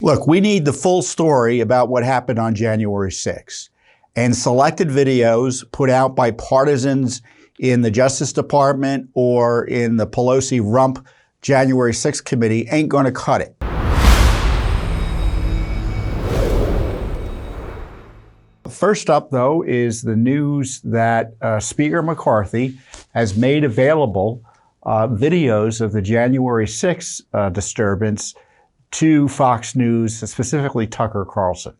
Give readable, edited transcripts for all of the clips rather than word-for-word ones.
Look, we need the full story about what happened on January 6th. And selected videos put out by partisans in the Justice Department or in the Pelosi rump January 6th committee ain't going to cut it. First up, though, is the news that Speaker McCarthy has made available videos of the January 6th disturbance to Fox News, specifically Tucker Carlson.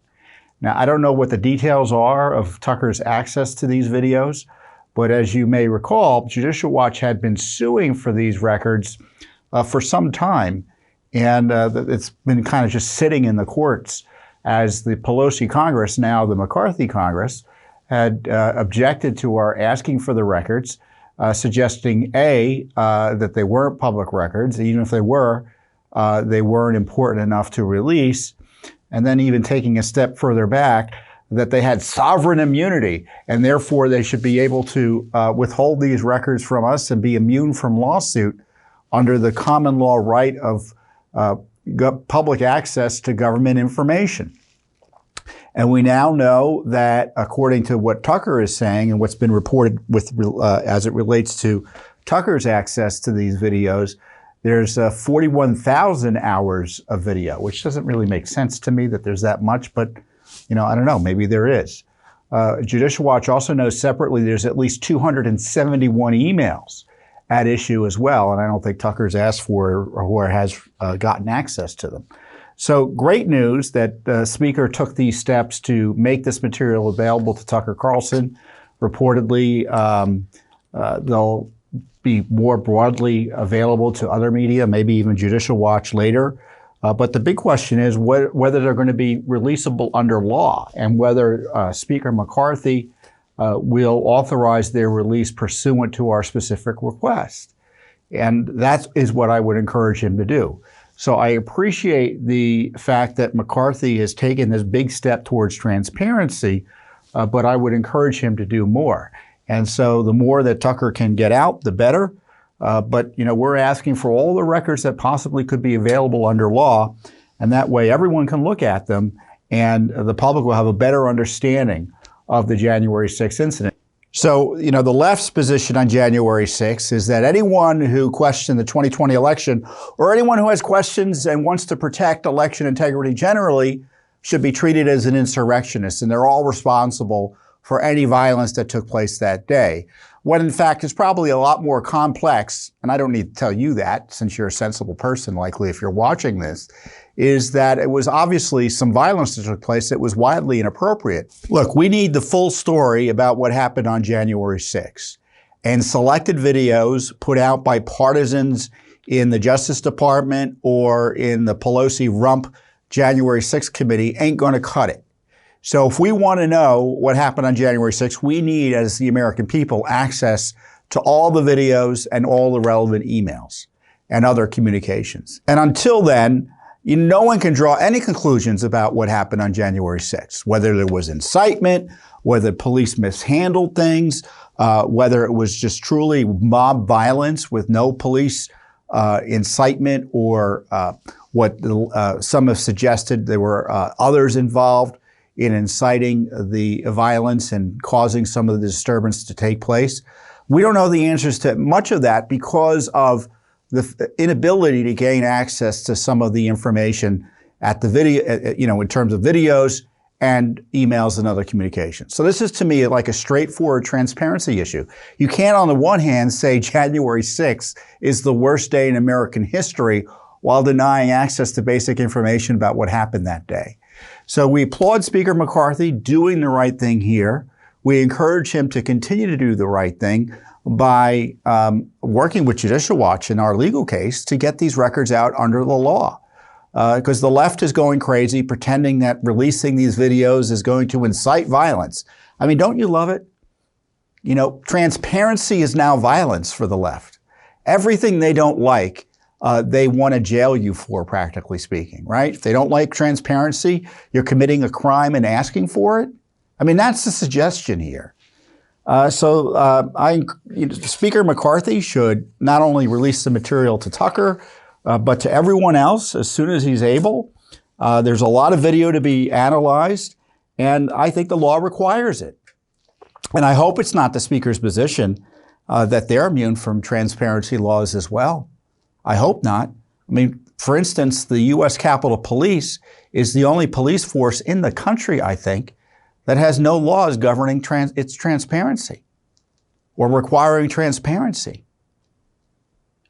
Now, I don't know what the details are of Tucker's access to these videos, but as you may recall, Judicial Watch had been suing for these records for some time, and it's been kind of just sitting in the courts as the Pelosi Congress, now the McCarthy Congress, had objected to our asking for the records, suggesting, A, that they weren't public records, even if they weren't important enough to release, and then even taking a step further back, that they had sovereign immunity, and therefore they should be able to withhold these records from us and be immune from lawsuit under the common law right of public access to government information. And we now know that, according to what Tucker is saying and what's been reported with as it relates to Tucker's access to these videos, there's 41,000 hours of video, which doesn't really make sense to me that there's that much, but I don't know, maybe there is. Judicial Watch also knows separately there's at least 271 emails at issue as well, and I don't think Tucker's asked for or has gotten access to them. So great news that the Speaker took these steps to make this material available to Tucker Carlson. Reportedly, they'll be more broadly available to other media, maybe even Judicial Watch later. But the big question is whether they're going to be releasable under law and whether Speaker McCarthy will authorize their release pursuant to our specific request. And that is what I would encourage him to do. So I appreciate the fact that McCarthy has taken this big step towards transparency, but I would encourage him to do more. And so the more that Tucker can get out, the better. But we're asking for all the records that possibly could be available under law, and that way everyone can look at them and the public will have a better understanding of the January 6th incident. So, the left's position on January 6th is that anyone who questioned the 2020 election or anyone who has questions and wants to protect election integrity generally should be treated as an insurrectionist, and they're all responsible for any violence that took place that day. When in fact it's probably a lot more complex, and I don't need to tell you that since you're a sensible person likely if you're watching this, is that it was obviously some violence that took place that was wildly inappropriate. Look, we need the full story about what happened on January 6th. And selected videos put out by partisans in the Justice Department or in the Pelosi rump January 6th committee ain't going to cut it. So if we want to know what happened on January 6th, we need, as the American people, access to all the videos and all the relevant emails and other communications. And until then, no one can draw any conclusions about what happened on January 6th, whether there was incitement, whether police mishandled things, whether it was just truly mob violence with no police incitement, or what some have suggested there were others involved in inciting the violence and causing some of the disturbance to take place. We don't know the answers to much of that because of the inability to gain access to some of the information at the video, in terms of videos and emails and other communications. So this is, to me, like a straightforward transparency issue. You can't, on the one hand, say January 6th is the worst day in American history while denying access to basic information about what happened that day. So we applaud Speaker McCarthy doing the right thing here. We encourage him to continue to do the right thing by working with Judicial Watch in our legal case to get these records out under the law. Because the left is going crazy, pretending that releasing these videos is going to incite violence. I mean, don't you love it? Transparency is now violence for the left. Everything they don't like, they want to jail you for, practically speaking, right? If they don't like transparency, you're committing a crime and asking for it. I mean, that's the suggestion here. Speaker McCarthy should not only release the material to Tucker, but to everyone else as soon as he's able. There's a lot of video to be analyzed, and I think the law requires it. And I hope it's not the Speaker's position that they're immune from transparency laws as well. I hope not. I mean, for instance, the U.S. Capitol Police is the only police force in the country, I think, that has no laws governing its transparency or requiring transparency.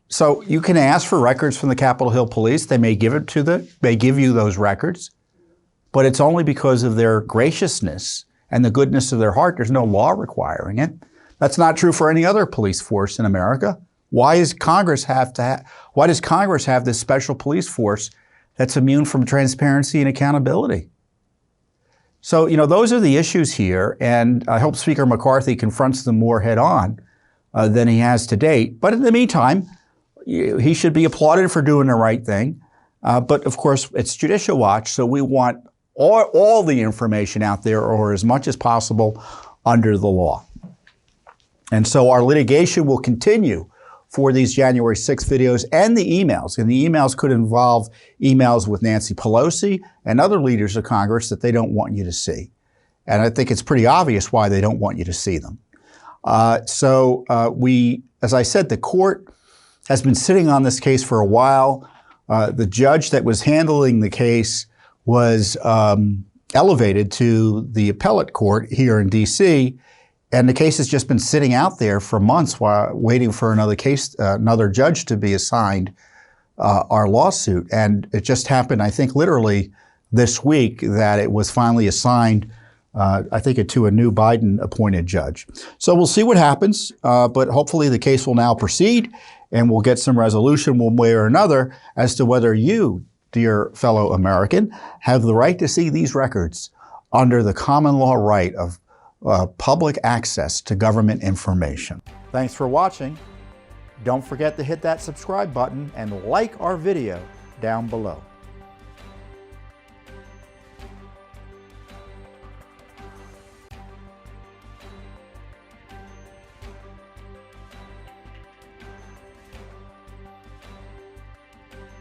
So you can ask for records from the Capitol Hill Police. They may give you those records, but it's only because of their graciousness and the goodness of their heart. There's no law requiring it. That's not true for any other police force in America. Why does Congress have this special police force that's immune from transparency and accountability? So, those are the issues here, and I hope Speaker McCarthy confronts them more head on than he has to date. But in the meantime, he should be applauded for doing the right thing. But of course, it's Judicial Watch, so we want all the information out there, or as much as possible, under the law. And so our litigation will continue for these January 6th videos and the emails. And the emails could involve emails with Nancy Pelosi and other leaders of Congress that they don't want you to see. And I think it's pretty obvious why they don't want you to see them. As I said, the court has been sitting on this case for a while. The judge that was handling the case was elevated to the appellate court here in D.C., and the case has just been sitting out there for months while waiting for another judge to be assigned our lawsuit. And it just happened, I think, literally this week that it was finally assigned, I think, to a new Biden-appointed judge. So we'll see what happens, but hopefully the case will now proceed and we'll get some resolution one way or another as to whether you, dear fellow American, have the right to see these records under the common law right of public access to government information. Thanks for watching. Don't forget to hit that subscribe button and like our video down below.